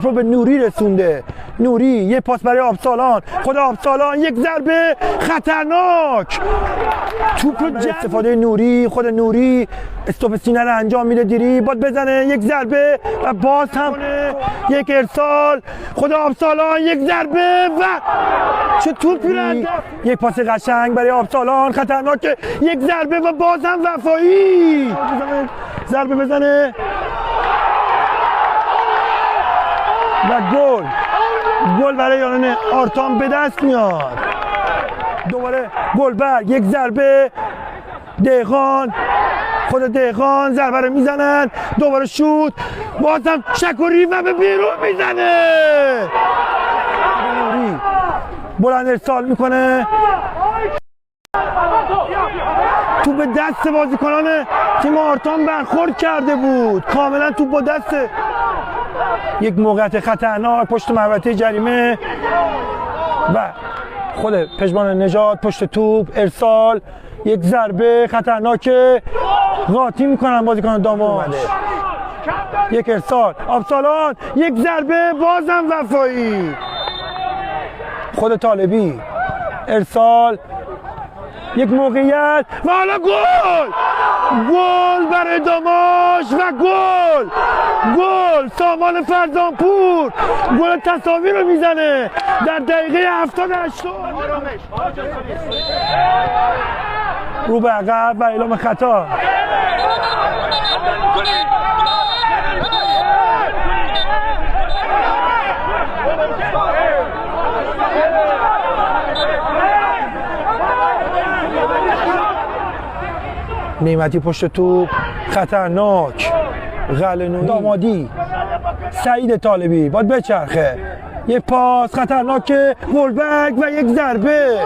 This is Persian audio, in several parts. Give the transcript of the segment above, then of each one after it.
رو به نوری رسونده. نوری یه پاس برای آبسالان، خود آبسالان یک ضربه خطرناک، توپ رو استفاده نوری، خود نوری استوپ سینه رو انجام میده، دیری باد بزنه یک ضربه و باز هم یک ارسال، خود آبسالان یک ضربه و چه توپی رو یک پاس قشنگ برای آبسالان خطرناک، یک ضربه و باز هم وفایی ضربه بزنه و گل برای یاران آرتام به دست میاد. دوباره گلبرگ یک ضربه، دهقان، خود دهقان ضربه رو میزنن، دوباره شوت، بازم شکوری و به بیرون میزنه، بلند ارسال میکنه، تو به دست بازیکنان تیم آرتام برخورد کرده بود، کاملا تو با دست. یک موقعیت خطرناک پشت محوطه جریمه و خود پژمان نژاد پشت توپ، ارسال، یک ضربه خطرناک، قاطی میکنن بازیکن داماش، یک ارسال، آبسالان یک ضربه، بازم وفایی، خود طالبی ارسال، یک موقعیت و حالا گل برای داماش و گل سامان فرزانپور گل تساوی رو میزنه در دقیقه 78 رو به عقب و اعلام خطا. نعمتی پشت توپ خطرناک، قلعه‌نویی، دامادی، سعید طالبی باید بچرخه، یک پاس خطرناک، گلبرگ و یک ضربه،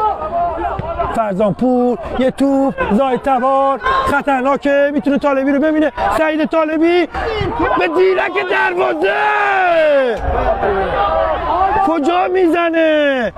فرزانپور، یک توپ زاید تبار خطرناکه، میتونه طالبی رو ببینه، سعید طالبی به دیرک دروازه کجا میزنه؟